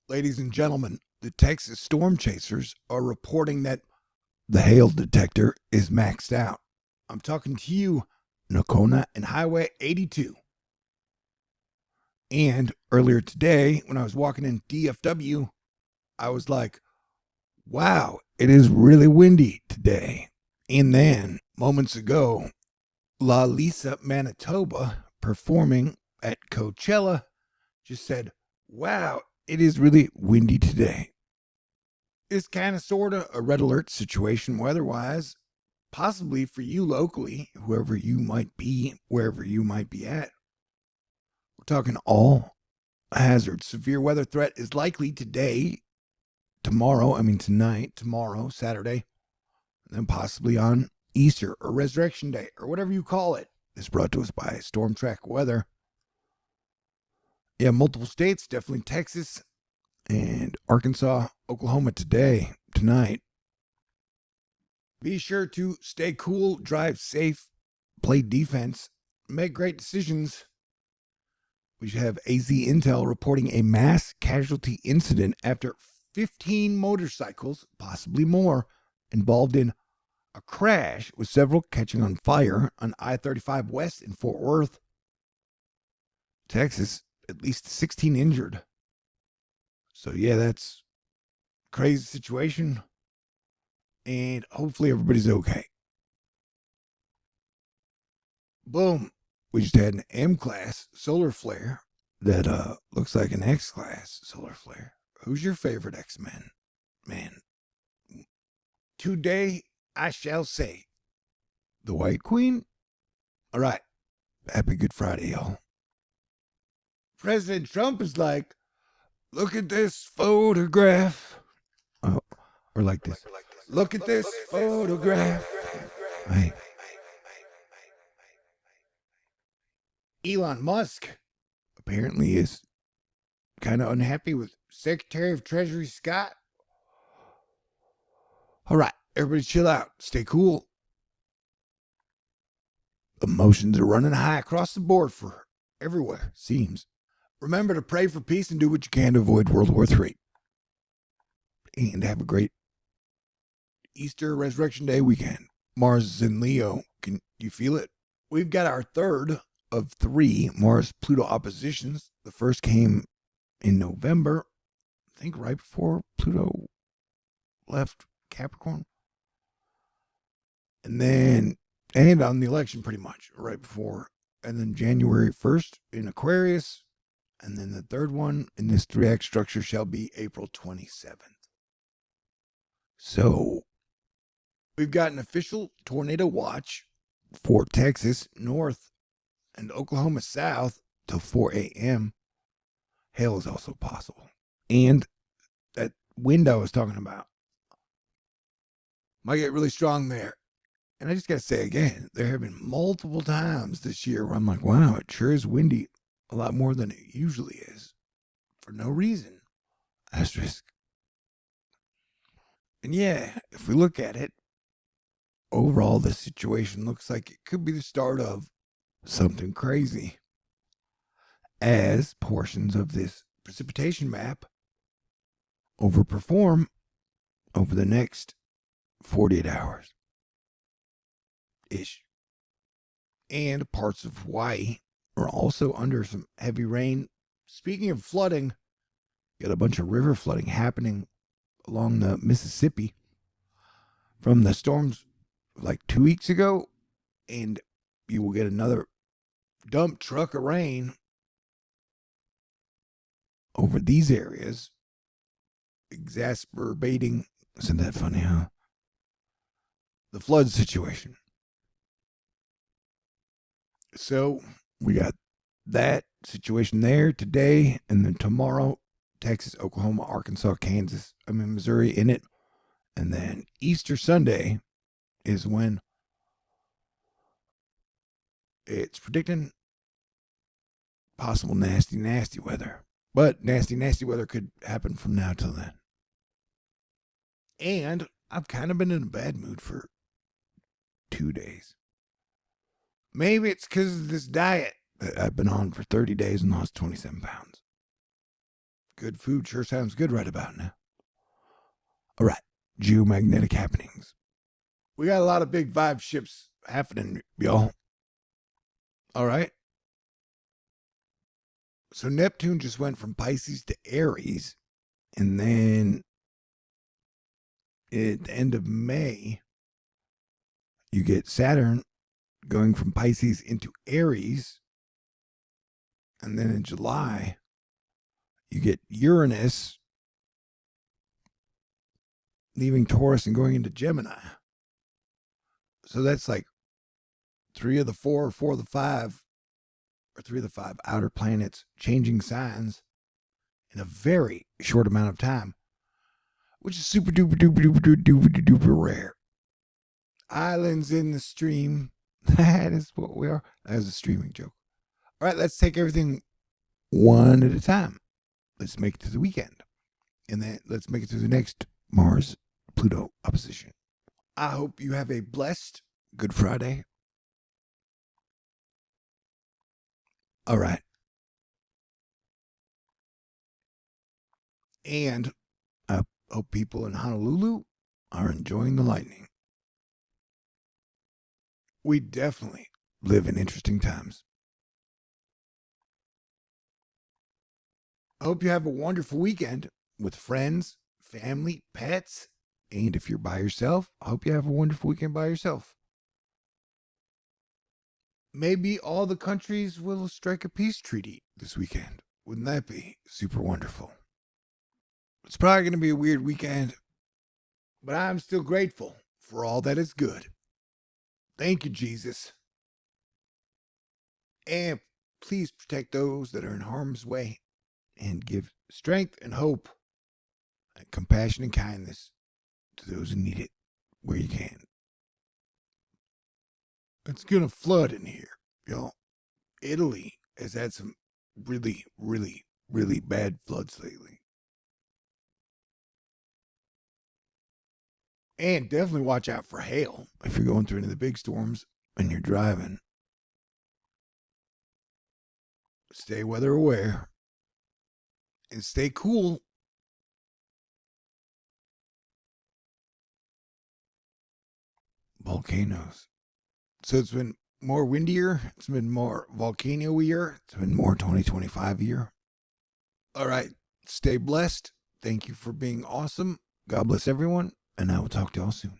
Ladies and gentlemen, the Texas storm chasers are reporting that the hail detector is maxed out. I'm talking to you, Nocona and Highway 82. And earlier today, when I was walking in DFW, I was like, wow, it is really windy today. And then, moments ago, La Lisa, Manitoba, performing at Coachella, just said, wow, it is really windy today. It's kind of sort of a red alert situation weather-wise, possibly for you locally, whoever you might be, wherever you might be at. We're talking all hazard. Severe weather threat is likely today, tonight, tomorrow, Saturday, and then possibly on Easter or Resurrection Day or whatever you call it. This brought to us by Storm Track Weather. Yeah, multiple states, definitely Texas and Arkansas, Oklahoma tonight. Be sure to stay cool, drive safe, play defense, make great decisions. We should have AZ Intel reporting a mass casualty incident after 15 motorcycles, possibly more, involved in a crash with several catching on fire on I-35 West in Fort Worth, Texas. At least 16 injured. So yeah, that's a crazy situation. And hopefully everybody's okay. Boom. We just had an M-class solar flare that looks like an X-class solar flare. Who's your favorite X-Men? Man. Today, I shall say, the White Queen? All right. Happy Good Friday, y'all. President Trump is like, look at this photograph. Oh, or like this. Look at this photograph. Hey. Elon Musk apparently is kind of unhappy with Secretary of Treasury Scott. All right, everybody chill out. Stay cool. Emotions are running high across the board for everywhere, seems. Remember to pray for peace and do what you can to avoid World War III. And have a great Easter Resurrection Day weekend. Mars is in Leo. Can you feel it? We've got our third of 3 Mars-Pluto oppositions. The first came in November, I think right before Pluto left Capricorn. And on the election pretty much, right before. And then January 1st in Aquarius. And then the third one in this 3-act structure shall be April 27th. So, we've got an official tornado watch for Texas North and Oklahoma South till 4 a.m. Hail is also possible. And that wind I was talking about might get really strong there. And I just got to say again, there have been multiple times this year where I'm like, wow, it sure is windy a lot more than it usually is for no reason. Asterisk. And yeah, if we look at it, overall, this situation looks like it could be the start of something crazy, as portions of this precipitation map overperform over the next 48 hours ish. And parts of Hawaii are also under some heavy rain. Speaking of flooding, you got a bunch of river flooding happening along the Mississippi from the storms like 2 weeks ago, and you will get another dump truck of rain over these areas, exacerbating, isn't that funny, huh? The flood situation. So we got that situation there today, and then tomorrow, Texas, Oklahoma, Arkansas, Missouri in it. And then Easter Sunday is when it's predicting possible nasty, nasty weather. But nasty, nasty weather could happen from now till then. And I've kind of been in a bad mood for 2 days. Maybe it's because of this diet that I've been on for 30 days and lost 27 pounds. Good food sure sounds good right about now. All right, geomagnetic happenings. We got a lot of big vibe shifts happening, y'all. All right. So Neptune just went from Pisces to Aries, and then at the end of May, you get Saturn going from Pisces into Aries, and then in July, you get Uranus leaving Taurus and going into Gemini. So that's like 3 of the 4 or 4 of the 5, or 3 of the 5 outer planets changing signs in a very short amount of time, which is super duper duper duper duper duper duper rare. Islands in the stream. That is what we are. That was a streaming joke. All right, let's take everything one at a time. Let's make it to the weekend. And then let's make it to the next Mars-Pluto opposition. I hope you have a blessed Good Friday. All right. And I hope people in Honolulu are enjoying the lightning. We definitely live in interesting times. I hope you have a wonderful weekend with friends, family, pets, and if you're by yourself, I hope you have a wonderful weekend by yourself. Maybe all the countries will strike a peace treaty this weekend. Wouldn't that be super wonderful? It's probably going to be a weird weekend, but I'm still grateful for all that is good. Thank you, Jesus. And please protect those that are in harm's way and give strength and hope and compassion and kindness to those who need it where you can. It's going to flood in here, y'all. Italy has had some really, really, really bad floods lately. And definitely watch out for hail if you're going through any of the big storms and you're driving. Stay weather aware and stay cool. Volcanoes. So it's been more windier. It's been more volcano-ier. It's been more 2025 year. All right. Stay blessed. Thank you for being awesome. God bless everyone. And I will talk to y'all soon.